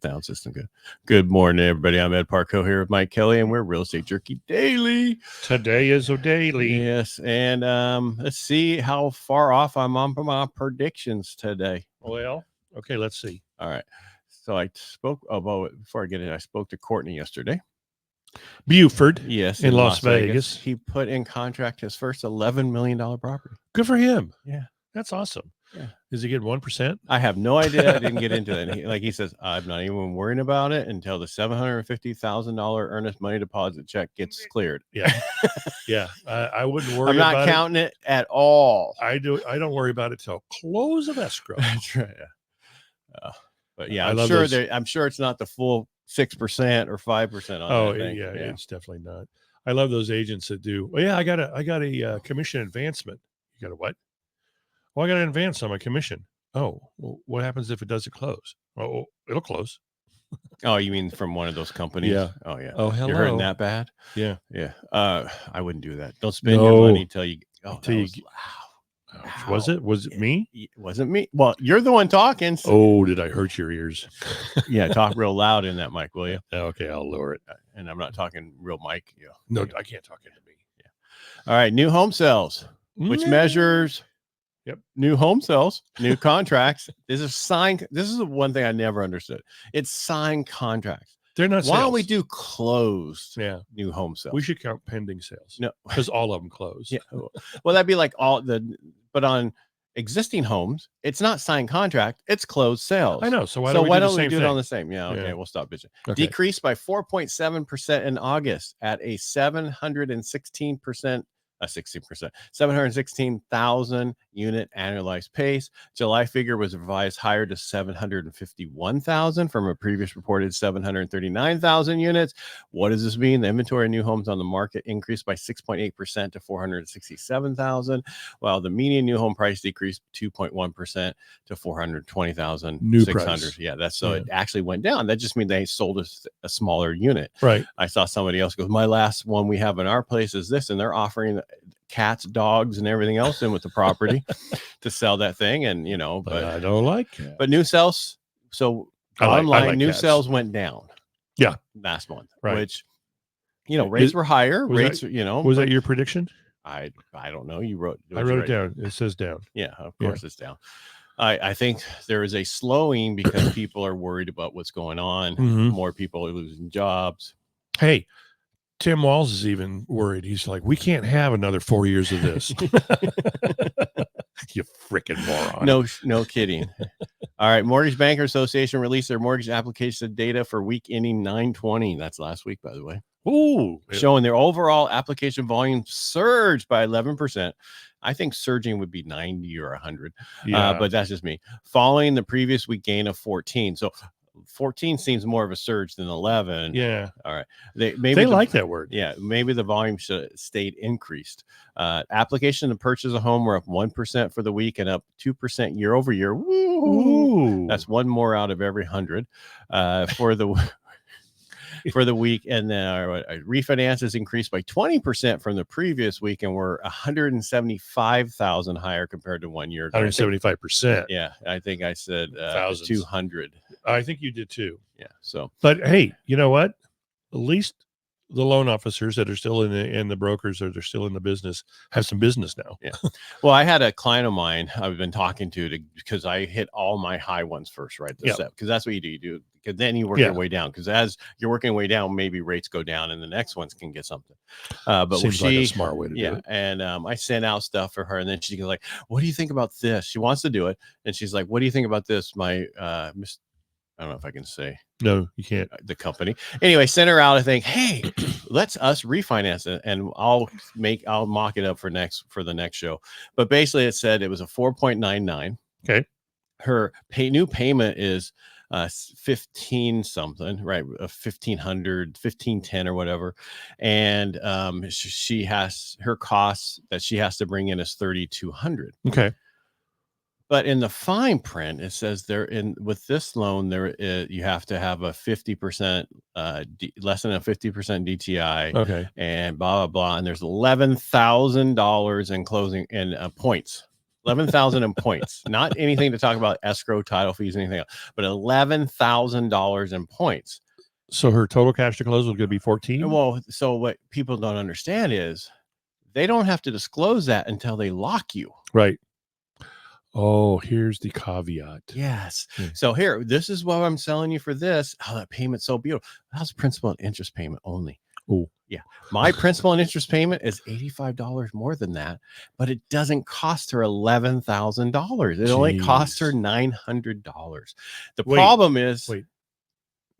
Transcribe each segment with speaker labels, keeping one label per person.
Speaker 1: sound system good. Good morning, everybody. I'm Ed Parcaut here with Mike Kelly, and we're Real Estate Jerky Daily.
Speaker 2: Today is a daily.
Speaker 1: Yes, and let's see how far off I'm on from my predictions today.
Speaker 2: Well, okay, let's see.
Speaker 1: All right. So I spoke about, before I get it, I spoke to Courtney yesterday.
Speaker 2: Buford,
Speaker 1: Yes,
Speaker 2: in Las Vegas.
Speaker 1: He put in contract his first $11 million property.
Speaker 2: Good for him.
Speaker 1: Yeah.
Speaker 2: That's awesome.
Speaker 1: Yeah.
Speaker 2: Is he getting 1%?
Speaker 1: I have no idea. I didn't get into it. And he says, I'm not even worrying about it until the $750,000 earnest money deposit check gets cleared.
Speaker 2: Yeah. Yeah. I wouldn't worry
Speaker 1: I'm not
Speaker 2: about
Speaker 1: counting it at all.
Speaker 2: I don't worry about it till close of escrow.
Speaker 1: That's right. Yeah. But yeah, I'm sure it's not the full 6% or 5% on
Speaker 2: Oh,
Speaker 1: that thing.
Speaker 2: yeah, it's definitely not. I love those agents that do. Well, yeah, I got a commission advancement. You got a what? Well, I got an advance on my commission. Oh, well, what happens if it doesn't close? Oh, it'll close.
Speaker 1: Oh, you mean from one of those companies?
Speaker 2: Yeah.
Speaker 1: Oh, yeah.
Speaker 2: Oh, hello.
Speaker 1: You're hurting that bad?
Speaker 2: Yeah.
Speaker 1: Yeah. I wouldn't do that. Don't spend your money until you. Oh, that was loud.
Speaker 2: Was it me?
Speaker 1: It wasn't me. Well, you're the one talking. So.
Speaker 2: Oh, did I hurt your ears?
Speaker 1: Yeah, talk real loud in that mic, will you?
Speaker 2: Okay, I'll lower it.
Speaker 1: And I'm not talking real mic. Yeah.
Speaker 2: No, I can't talk into me.
Speaker 1: Yeah. All right, new home sales, which measures new home sales, new contracts. This is one thing I never understood. It's signed contracts.
Speaker 2: They're not.
Speaker 1: Why don't we do closed new home sales?
Speaker 2: We should count pending sales.
Speaker 1: No,
Speaker 2: because all of them closed.
Speaker 1: Yeah. Well, that'd be like but on existing homes, it's not signed contract, it's closed sales.
Speaker 2: I know. So why
Speaker 1: don't we
Speaker 2: do
Speaker 1: it on the same? Yeah. Okay. We'll stop bitching. Okay. Decreased by 4.7% in August at a 716%. 716,000 unit annualized pace. July figure was revised higher to 751,000 from a previous reported 739,000 units. What does this mean? The inventory of new homes on the market increased by 6.8% to 467,000, while the median new home price decreased 2.1% to 420,600. Yeah, it actually went down. That just means they sold a smaller unit.
Speaker 2: Right.
Speaker 1: I saw somebody else go, my last one we have in our place is this, and they're offering cats, dogs, and everything else in with the property to sell that thing. And but
Speaker 2: I don't like it.
Speaker 1: But new sales. So online new sales went down.
Speaker 2: Yeah,
Speaker 1: last month,
Speaker 2: right.
Speaker 1: Which rates were higher. Was
Speaker 2: that your prediction?
Speaker 1: I don't know. You wrote.
Speaker 2: I wrote it down. It says down.
Speaker 1: Yeah, of course it's down. I think there is a slowing because people are worried about what's going on.
Speaker 2: Mm-hmm.
Speaker 1: More people are losing jobs.
Speaker 2: Hey, Tim Walz is even worried. He's like, we can't have another 4 years of this. You freaking moron.
Speaker 1: No kidding. All right. Mortgage Banker Association released their mortgage application data for week ending 9/20. That's last week, by the way.
Speaker 2: Ooh.
Speaker 1: Showing their overall application volume surged by 11%. I think surging would be 90 or 100. But that's just me. Following the previous week gain of 14. So 14 seems more of a surge than 11.
Speaker 2: Yeah.
Speaker 1: All right.
Speaker 2: They like that word.
Speaker 1: Yeah. Maybe the volume should have stayed increased. Application to purchase a home were up 1% for the week and up 2% year over year. Woo! That's one more out of every 100 for the week. And then refinances increased by 20% from the previous week and were 175,000 higher compared to 1 year ago.
Speaker 2: 175%.
Speaker 1: Yeah, I think I said 200.
Speaker 2: I think you did too.
Speaker 1: Yeah. So,
Speaker 2: but hey, you know what? At least the loan officers that are still in the brokers that are still in the business have some business now.
Speaker 1: Yeah. Well, I had a client of mine I've been talking to because I hit all my high ones first, right? Because that's what you do. You do because then you work your way down. Because as you're working your way down, maybe rates go down, and the next ones can get something. But
Speaker 2: seems like a smart way to do it.
Speaker 1: And I sent out stuff for her, and then she's like, "What do you think about this?" She wants to do it, and she's like, "What do you think about this?" My I don't know if I can say.
Speaker 2: No, you can't.
Speaker 1: The company. Anyway, sent her out. I think, hey, let's us refinance it, and I'll mock it up for the next show. But basically, it said it was a 4.99.
Speaker 2: Okay.
Speaker 1: Her new payment is 15 something, right? 1,500, 1,510 or whatever, and she has her costs that she has to bring in is 3,200.
Speaker 2: Okay.
Speaker 1: But in the fine print, it says with this loan, you have to have a 50%, less than a 50% DTI.
Speaker 2: Okay.
Speaker 1: And blah, blah, blah. And there's $11,000 in closing points. 11,000 in points. Not anything to talk about escrow, title fees, anything else, but $11,000 in points.
Speaker 2: So her total cash to close was going to be 14.
Speaker 1: Well, so what people don't understand is they don't have to disclose that until they lock you.
Speaker 2: Right. Oh, here's the caveat.
Speaker 1: Yes.
Speaker 2: Yeah.
Speaker 1: So here, this is what I'm selling you for this. Oh, that payment's so beautiful. That's principal and interest payment only.
Speaker 2: Oh,
Speaker 1: yeah. My principal and interest payment is $85 more than that, but it doesn't cost her $11,000. It only costs her $900. The problem is,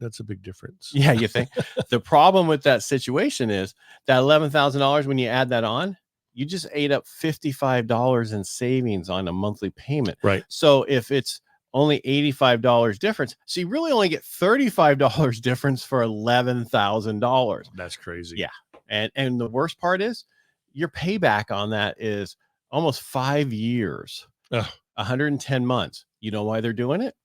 Speaker 2: that's a big difference.
Speaker 1: Yeah, you think? The problem with that situation is that $11,000, when you add that on, you just ate up $55 in savings on a monthly payment.
Speaker 2: Right.
Speaker 1: So if it's only $85 difference, so you really only get $35 difference for $11,000.
Speaker 2: That's crazy.
Speaker 1: Yeah. And the worst part is your payback on that is almost 5 years, 110 months. You know why they're doing it?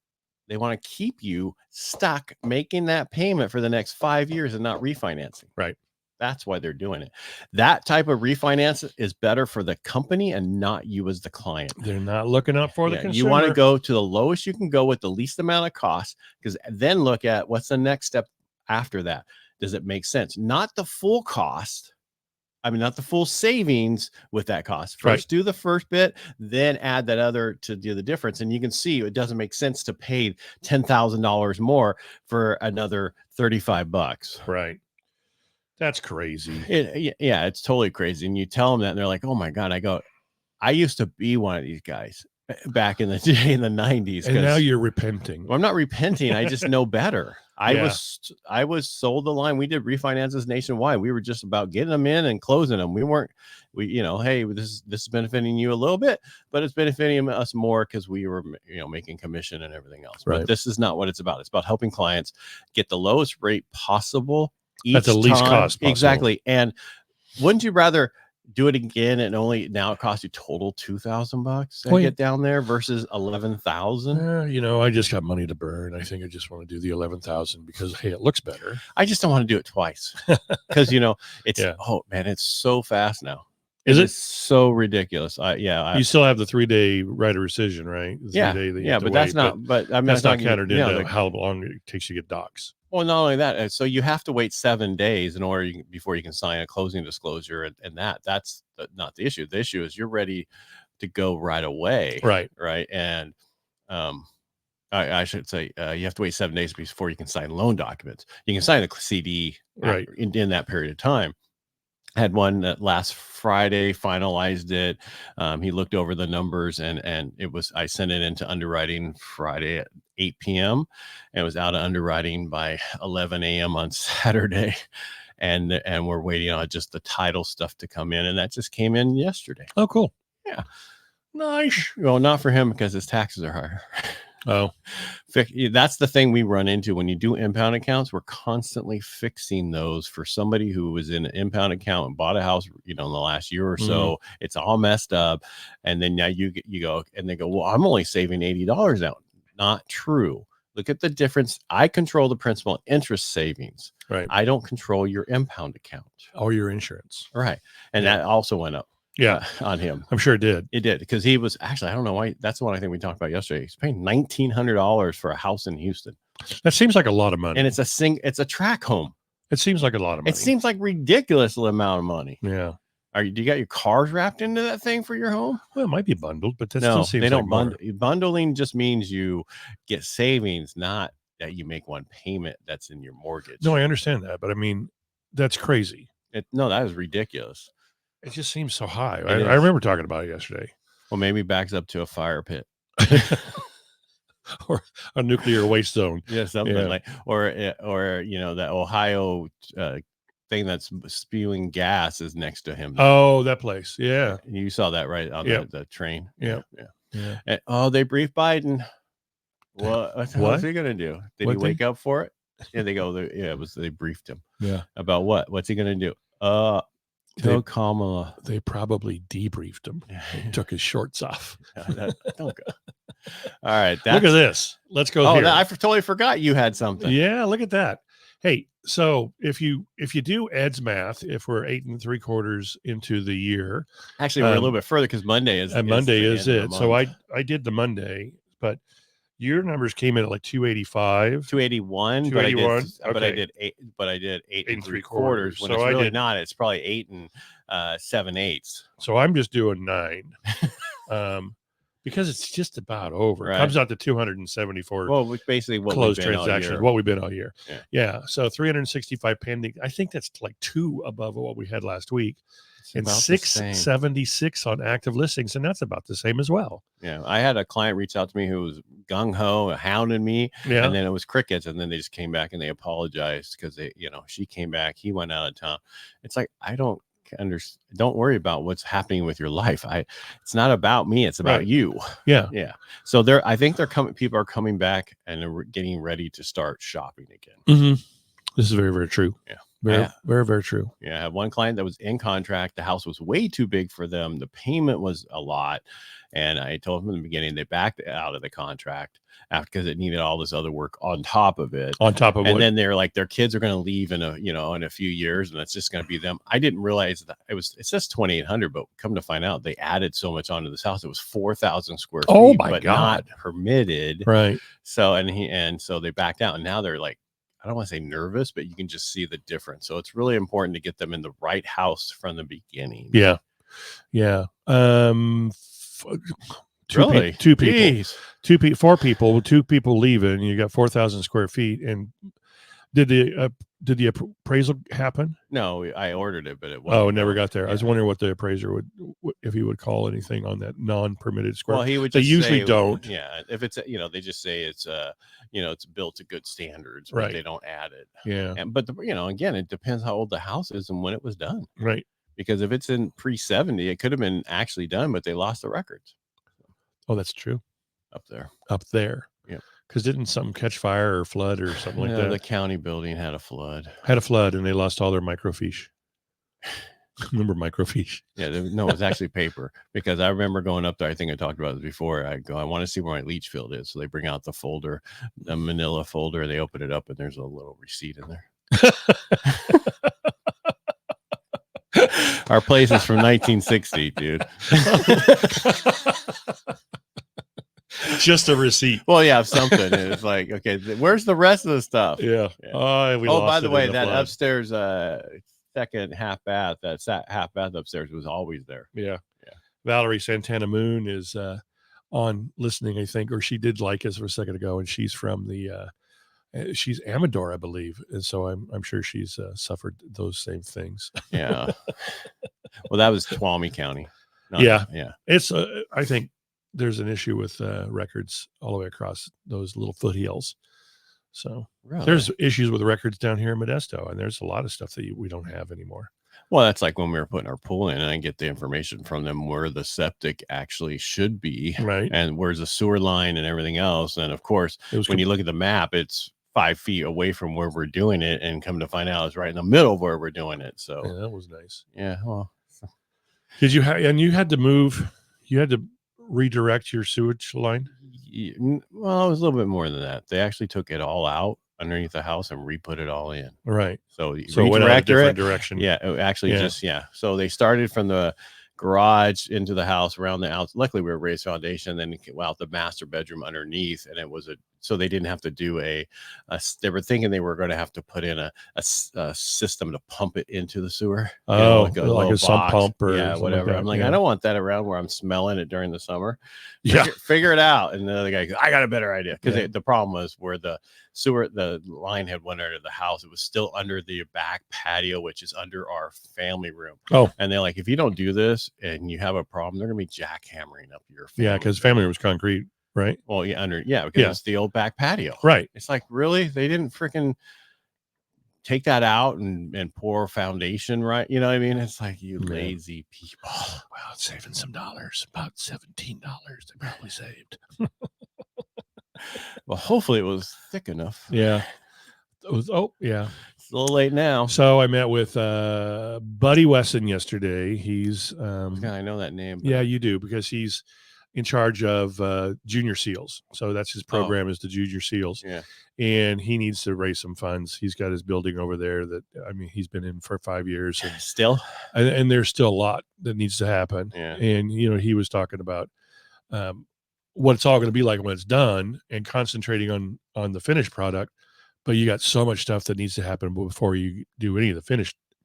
Speaker 1: They want to keep you stuck making that payment for the next 5 years and not refinancing.
Speaker 2: Right.
Speaker 1: That's why they're doing it. That type of refinance is better for the company and not you as the client.
Speaker 2: They're not looking out for the consumer.
Speaker 1: You want to go to the lowest you can go with the least amount of cost, because then look at what's the next step after that. Does it make sense? Not the full cost. I mean, not the full savings with that cost. First, do the first bit, then add that other to do the difference. And you can see it doesn't make sense to pay $10,000 more for another $35.
Speaker 2: Right. That's crazy.
Speaker 1: Yeah, it's totally crazy. And you tell them that and they're like, oh my God. I used to be one of these guys back in the day in the 90s.
Speaker 2: And now you're repenting.
Speaker 1: Well, I'm not repenting. I just know better. I was sold the line. We did refinances nationwide. We were just about getting them in and closing them. Hey, this is benefiting you a little bit, but it's benefiting us more because we were, making commission and everything else.
Speaker 2: Right.
Speaker 1: But this is not what it's about. It's about helping clients get the lowest rate possible each
Speaker 2: at the least cost possible.
Speaker 1: Exactly. And wouldn't you rather do it again and only now it costs you total $2,000 to get down there versus 11,000?
Speaker 2: I just got money to burn. I think I just want to do the 11,000 because hey, it looks better.
Speaker 1: I just don't want to do it twice because it's oh man, it's so fast now.
Speaker 2: Is it
Speaker 1: so ridiculous?
Speaker 2: You still have the 3-day right of rescission, right?
Speaker 1: But that's not. But I mean,
Speaker 2: that's not counted into how long it takes to get docs.
Speaker 1: Well, not only that, so you have to wait 7 days before you can sign a closing disclosure, and that's not the issue. The issue is you're ready to go right away,
Speaker 2: right?
Speaker 1: And I should say you have to wait 7 days before you can sign loan documents. You can sign a CD in that period of time. I had one that last Friday, finalized it. He looked over the numbers and I sent it into underwriting Friday at 8 p.m. and it was out of underwriting by 11 a.m. on Saturday. And we're waiting on just the title stuff to come in. And that just came in yesterday.
Speaker 2: Oh, cool.
Speaker 1: Yeah.
Speaker 2: Nice.
Speaker 1: Well, not for him because his taxes are higher.
Speaker 2: Oh,
Speaker 1: that's the thing we run into when you do impound accounts. We're constantly fixing those for somebody who was in an impound account and bought a house, in the last year or so. It's all messed up. And then now you go and they go, well, I'm only saving $80 out. Not true. Look at the difference. I control the principal and interest savings.
Speaker 2: Right.
Speaker 1: I don't control your impound account
Speaker 2: or your insurance.
Speaker 1: Right. And that also went up.
Speaker 2: Yeah,
Speaker 1: on him.
Speaker 2: I'm sure it did.
Speaker 1: It did because he was actually, I don't know why. That's the one I think we talked about yesterday. He's paying $1,900 for a house in Houston.
Speaker 2: That seems like a lot of money.
Speaker 1: And it's a track home.
Speaker 2: It seems like a lot of money.
Speaker 1: It seems like ridiculous amount of money.
Speaker 2: Yeah.
Speaker 1: Do you got your cars wrapped into that thing for your home?
Speaker 2: Well, it might be bundled, but that
Speaker 1: still
Speaker 2: seems
Speaker 1: they don't bundle. Bundling just means you get savings, not that you make one payment that's in your mortgage.
Speaker 2: No, I understand that, but I mean, that's crazy.
Speaker 1: No, that is ridiculous.
Speaker 2: It just seems so high. I remember talking about it yesterday.
Speaker 1: Well, maybe backs up to a fire pit.
Speaker 2: Or a nuclear waste zone.
Speaker 1: Yeah, something like, or that Ohio thing that's spewing gas is next to him.
Speaker 2: Oh, that place. Yeah.
Speaker 1: You saw that right on the train.
Speaker 2: Yeah.
Speaker 1: And, they briefed Biden. What's he going to do? Did he wake up for it? Yeah, they briefed him.
Speaker 2: Yeah.
Speaker 1: About what? What's he going to do? Tell Kamala.
Speaker 2: They probably debriefed him. They took his shorts off.
Speaker 1: Don't go. All right.
Speaker 2: Look at this. Let's go here.
Speaker 1: I totally forgot you had something.
Speaker 2: Yeah, look at that. Hey, so if you do Ed's math, if we're 8 3/4 into the year,
Speaker 1: Actually, we're a little bit further because Monday is
Speaker 2: Monday
Speaker 1: the
Speaker 2: is
Speaker 1: end of
Speaker 2: it.
Speaker 1: the
Speaker 2: So
Speaker 1: month.
Speaker 2: I did the Monday, but your numbers came in at like 285.
Speaker 1: 281,
Speaker 2: 281.
Speaker 1: but I
Speaker 2: Okay.
Speaker 1: did 8
Speaker 2: 8
Speaker 1: and
Speaker 2: 3/4.
Speaker 1: 3/4 when
Speaker 2: So
Speaker 1: it's
Speaker 2: I
Speaker 1: really
Speaker 2: did.
Speaker 1: not. It's probably 8 and 7/8.
Speaker 2: So I'm just doing 9. Because it's just about over. It
Speaker 1: Right.
Speaker 2: comes out to 274
Speaker 1: Well, basically what we've
Speaker 2: closed
Speaker 1: been all
Speaker 2: transactions,
Speaker 1: year.
Speaker 2: what we've been all year.
Speaker 1: Yeah.
Speaker 2: Yeah. So 365 pending. I think that's like 2 above what we had last week.
Speaker 1: It's
Speaker 2: And
Speaker 1: about the same.
Speaker 2: 676 on active listings, and that's about the same as well.
Speaker 1: Yeah, I had a client reach out to me who was gung ho, hounding me,
Speaker 2: Yeah.
Speaker 1: and then it was crickets, and then they just came back and they apologized because she came back, he went out of town. It's like I don't understand. Don't worry about what's happening with your life. It's not about me. It's about
Speaker 2: Right.
Speaker 1: you.
Speaker 2: Yeah.
Speaker 1: Yeah. So I think they're coming. People are coming back and they're getting ready to start shopping again.
Speaker 2: Mm-hmm. This is very, very true.
Speaker 1: Yeah.
Speaker 2: Very, very, very true.
Speaker 1: Yeah, I had one client that was in contract. The house was way too big for them. The payment was a lot. And I told them in the beginning, they backed out of the contract because it needed all this other work on top of it.
Speaker 2: On top of
Speaker 1: and
Speaker 2: what?
Speaker 1: then they're like, their kids are going to leave in a few years, and it's just going to be them. I didn't realize that it says 2,800, but come to find out, they added so much onto this house. It was 4,000 square feet,
Speaker 2: Oh my
Speaker 1: but
Speaker 2: God.
Speaker 1: not permitted.
Speaker 2: Right.
Speaker 1: So so they backed out, and now they're like, I don't want to say nervous, but you can just see the difference. So it's really important to get them in the right house from the beginning.
Speaker 2: Yeah. Yeah. Two people, 4 people, 2 people leaving. You got 4,000 square feet. And did the appraisal happen?
Speaker 1: No, I ordered it, but it wasn't.
Speaker 2: Oh, it never got there.
Speaker 1: Yeah.
Speaker 2: I was wondering what the appraiser if he would call anything on that non-permitted square.
Speaker 1: Well, he would.
Speaker 2: They
Speaker 1: just
Speaker 2: usually
Speaker 1: say,
Speaker 2: don't.
Speaker 1: Yeah, if it's they just say it's it's built to good standards, but
Speaker 2: Right.
Speaker 1: they don't add it.
Speaker 2: Yeah.
Speaker 1: But again, it depends how old the house is and when it was done.
Speaker 2: Right.
Speaker 1: Because if it's in pre-70, it could have been actually done, but they lost the records.
Speaker 2: Oh, that's true.
Speaker 1: Up there.
Speaker 2: Yeah. Because didn't something catch fire or flood or something like that?
Speaker 1: The county building had a flood.
Speaker 2: And they lost all their microfiche. Remember microfiche?
Speaker 1: Yeah, no, it was actually paper, because I remember going up there. I think I talked about this before. I want to see where my leach field is. So they bring out the folder, a manila folder. They open it up and there's a little receipt in there. Our place is from 1960, dude.
Speaker 2: Just a receipt.
Speaker 1: Well, yeah, something. It's like, okay, where's the rest of the stuff?
Speaker 2: Yeah.
Speaker 1: Oh, by the way, that upstairs second half bath, half bath upstairs was always there.
Speaker 2: Yeah. Valerie Santana Moon is on listening, I think, or she did like us for a second ago, and she's from she's Amador, I believe, and so I'm sure she's suffered those same things.
Speaker 1: Yeah. Well, that was Tuolumne County.
Speaker 2: Yeah.
Speaker 1: It's
Speaker 2: I think there's an issue with records all the way across those little foothills. So there's issues with records down here in Modesto, and there's a lot of stuff that we don't have anymore.
Speaker 1: Well, that's like when we were putting our pool in, and I get the information from them where the septic actually should be,
Speaker 2: right,
Speaker 1: and where's the sewer line and everything else. And of course, when you look at the map, it's 5 feet away from where we're doing it, and come to find out it's right in the middle of where we're doing it. So
Speaker 2: yeah, that was nice.
Speaker 1: Yeah. Well,
Speaker 2: did you you had to redirect your sewage line?
Speaker 1: Well, it was a little bit more than that. They actually took it all out underneath the house and re-put it all in.
Speaker 2: Right.
Speaker 1: So
Speaker 2: it went out a different direction.
Speaker 1: Yeah, it actually So they started from the garage into the house, around the outside. Luckily, we were raised foundation, then out the master bedroom underneath, and it was so they didn't have to do they were thinking they were going to have to put in a system to pump it into the sewer.
Speaker 2: Like a sump pump or
Speaker 1: whatever.
Speaker 2: Like
Speaker 1: I'm like, I don't want that around where I'm smelling it during the summer.
Speaker 2: Yeah.
Speaker 1: Figure it out. And the other guy goes, I got a better idea. Because the problem was where the line had went under the house. It was still under the back patio, which is under our family room.
Speaker 2: Oh.
Speaker 1: And they're like, if you don't do this and you have a problem, they're going to be jackhammering up your family.
Speaker 2: Yeah, because family room was concrete. Right.
Speaker 1: Well, because it's the old back patio.
Speaker 2: Right.
Speaker 1: It's like, really? They didn't freaking take that out and pour foundation, right? You know what I mean? It's like, you lazy people.
Speaker 2: Well, it's saving some dollars. About $17 they probably saved.
Speaker 1: Well, hopefully it was thick enough.
Speaker 2: Yeah. It's a
Speaker 1: little late now.
Speaker 2: So I met with Buddy Wesson yesterday. He's
Speaker 1: I know that name.
Speaker 2: Yeah, you do, because he's in charge of junior SEALs. So that's his program is the junior SEALs.
Speaker 1: Yeah.
Speaker 2: And he needs to raise some funds. He's got his building over there that, I mean, he's been in for 5 years. And there's still a lot that needs to happen.
Speaker 1: Yeah.
Speaker 2: And, you know, he was talking about what it's all going to be like when it's done and concentrating on the finished product. But you got so much stuff that needs to happen before you do any of the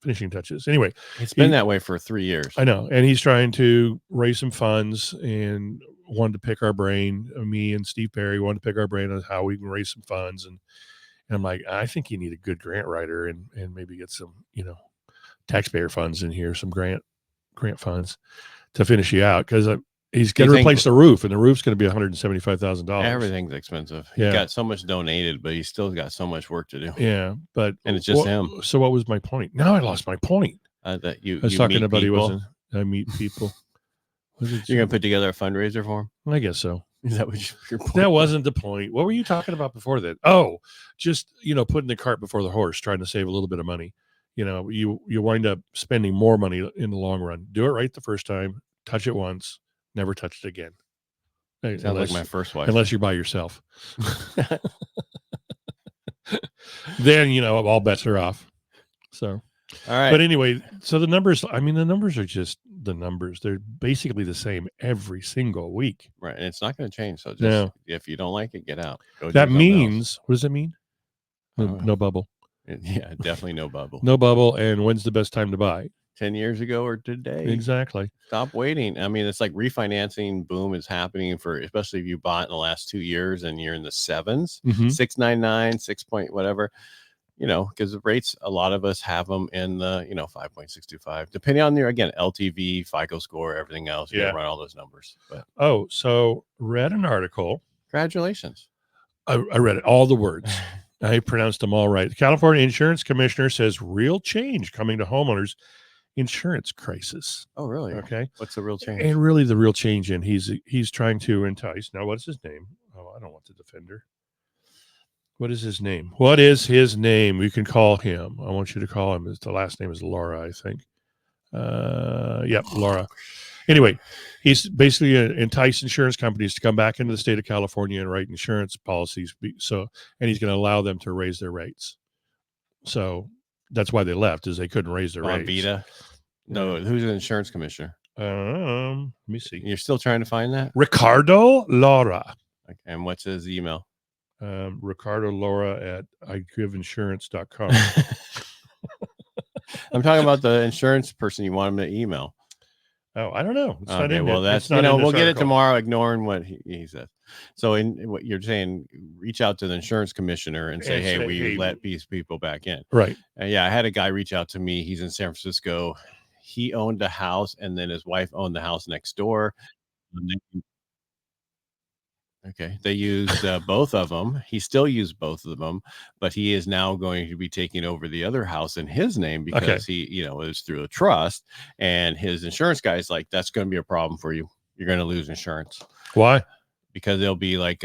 Speaker 2: finishing touches. Anyway,
Speaker 1: it's been that way for 3 years.
Speaker 2: I know. And he's trying to raise some funds and wanted to pick our brain. Me and Steve Perry wanted to pick our brain on how we can raise some funds. And I'm like, I think you need a good grant writer and maybe get some, you know, taxpayer funds in here, some grant funds to finish you out. Because he's going to replace the roof, and the roof's going to be $175,000.
Speaker 1: Everything's expensive. He's got so much donated, but he's still got so much work to do.
Speaker 2: Yeah, and
Speaker 1: it's just him.
Speaker 2: So what was my point? Now I lost my point.
Speaker 1: That I
Speaker 2: was talking about people. I meet people.
Speaker 1: You're going to put together a fundraiser for him?
Speaker 2: I guess so.
Speaker 1: Is that what your point?
Speaker 2: That wasn't the point. What were you talking about before that? Oh, just, you know, putting the cart before the horse, trying to save a little bit of money. You know, you wind up spending more money in the long run. Do it right the first time. Touch it once. Never touch it again.
Speaker 1: Sounds like my first wife.
Speaker 2: Unless you're by yourself. Then, you know, all bets are off. So,
Speaker 1: all right.
Speaker 2: But anyway, so the numbers are just the numbers. They're basically the same every single week.
Speaker 1: Right. And it's not going to change. So just, if you don't like it, get out.
Speaker 2: That means, what does that mean? No bubble.
Speaker 1: Yeah, definitely no bubble.
Speaker 2: No bubble. And when's the best time to buy?
Speaker 1: 10 years ago or today.
Speaker 2: Exactly.
Speaker 1: Stop waiting. I mean, it's like refinancing boom is happening for, especially if you bought in the last 2 years and you're in the 7s, 699, 6 point whatever, you know, because the rates, a lot of us have them in the, you know, 5.625, depending on your, again, LTV, FICO score, everything else. You run all those numbers. But
Speaker 2: so read an article.
Speaker 1: Congratulations.
Speaker 2: I read it, all the words. I pronounced them all right. The California Insurance Commissioner says real change coming to homeowners insurance crisis.
Speaker 1: Oh, really?
Speaker 2: Okay.
Speaker 1: What's the real change?
Speaker 2: And really the real change in he's trying to entice. Now, what's his name? Oh, I don't want the defender. What is his name? What is his name? You can call him. I want you to call him. The last name is Laura, I think. Yep, Laura. Anyway, he's basically entice insurance companies to come back into the state of California and write insurance policies. And he's going to allow them to raise their rates. So that's why they left, is they couldn't raise their rates.
Speaker 1: Vita? No, who's an insurance commissioner?
Speaker 2: Let me see.
Speaker 1: You're still trying to find that?
Speaker 2: Ricardo Laura.
Speaker 1: Okay, and what's his email?
Speaker 2: Ricardo Laura at iGiveInsurance.com.
Speaker 1: I'm talking about the insurance person you want him to email.
Speaker 2: Oh, I don't know. It's
Speaker 1: okay,
Speaker 2: not in
Speaker 1: well, that's, you know, we'll get it tomorrow, ignoring what he says. So in what you're saying, reach out to the insurance commissioner and say, hey, we let these people back in.
Speaker 2: Right.
Speaker 1: Yeah, I had a guy reach out to me. He's in San Francisco. He owned a house, and then his wife owned the house next door. Okay, they used both of them. He still used both of them, but he is now going to be taking over the other house in his name because he, you know, it was through a trust, and his insurance guy is like, that's going to be a problem for you. You're going to lose insurance.
Speaker 2: Why?
Speaker 1: Because they'll be like,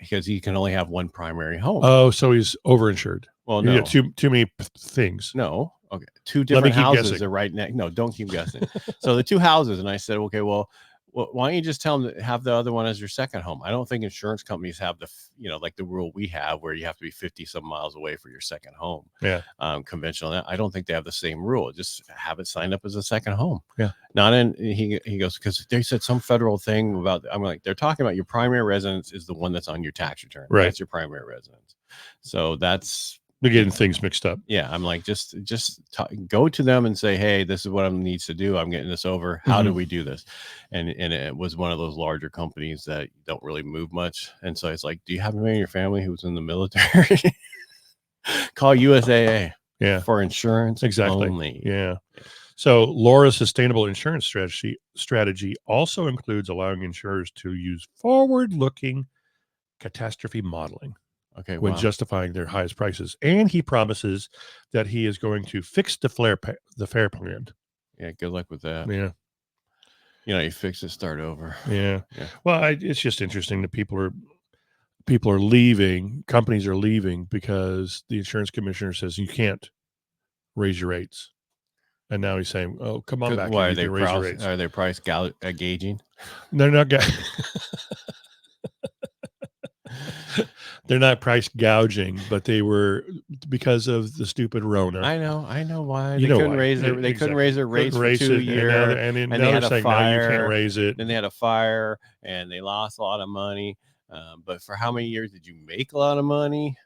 Speaker 1: because he can only have one primary home.
Speaker 2: Oh, so he's overinsured.
Speaker 1: Well, no,
Speaker 2: too many things.
Speaker 1: No. Okay. Two different houses are right next. No, don't keep guessing. So the two houses, and I said, okay, well, why don't you just tell them to have the other one as your second home? I don't think insurance companies have the, you know, like the rule we have where you have to be 50 some miles away for your second home.
Speaker 2: Yeah.
Speaker 1: Conventional. I don't think they have the same rule. Just have it signed up as a second home.
Speaker 2: Yeah.
Speaker 1: Not in, he goes, because they said some federal thing about, I'm like, they're talking about your primary residence is the one that's on your tax return.
Speaker 2: Right.
Speaker 1: That's your primary residence. So that's,
Speaker 2: they're getting things mixed up.
Speaker 1: Yeah, I'm like, just go to them and say, hey, this is what I needs to do. I'm getting this over. How do we do this? And it was one of those larger companies that don't really move much. And so it's like, do you have anybody in your family who's in the military? Call USAA.
Speaker 2: Yeah,
Speaker 1: for insurance only.
Speaker 2: Yeah. So Laura's sustainable insurance strategy also includes allowing insurers to use forward-looking catastrophe modeling.
Speaker 1: Okay,
Speaker 2: when justifying their highest prices, and he promises that he is going to fix the fair plan.
Speaker 1: Yeah, good luck with that.
Speaker 2: Yeah,
Speaker 1: you know, you fix it, start over.
Speaker 2: Yeah. Well, it's just interesting that people are leaving. Companies are leaving because the insurance commissioner says you can't raise your rates And now he's saying, "Oh, come on back.
Speaker 1: Why
Speaker 2: You can raise your rates."
Speaker 1: are they price gauging?
Speaker 2: They're not. They're not price gouging, but they were because of the stupid Rona.
Speaker 1: I know why.
Speaker 2: You
Speaker 1: They
Speaker 2: know
Speaker 1: couldn't
Speaker 2: why.
Speaker 1: raise their
Speaker 2: Exactly.
Speaker 1: couldn't raise their rates
Speaker 2: Couldn't
Speaker 1: for
Speaker 2: raise
Speaker 1: 2
Speaker 2: it,
Speaker 1: years.
Speaker 2: and
Speaker 1: And
Speaker 2: now
Speaker 1: they
Speaker 2: they're
Speaker 1: had a
Speaker 2: saying, "No, you can't
Speaker 1: fire.
Speaker 2: raise it."
Speaker 1: Then they had a fire and they lost a lot of money. But for how many years did you make a lot of money?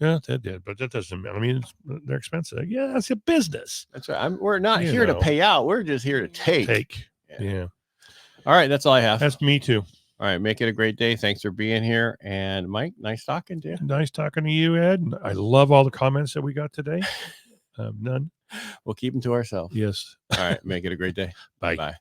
Speaker 2: Yeah, that did, but that doesn't matter. I mean, they're expensive. Yeah, it's a business.
Speaker 1: That's right. We're not
Speaker 2: You
Speaker 1: here to
Speaker 2: know.
Speaker 1: pay out. We're just here to take.
Speaker 2: Yeah.
Speaker 1: All right. That's all I have.
Speaker 2: That's me too.
Speaker 1: All right. Make it a great day. Thanks for being here. And Mike, nice talking to you.
Speaker 2: Nice talking to you, Ed. I love all the comments that we got today. None.
Speaker 1: We'll keep them to ourselves.
Speaker 2: Yes.
Speaker 1: All right. Make it a great day.
Speaker 2: Bye.
Speaker 1: Bye.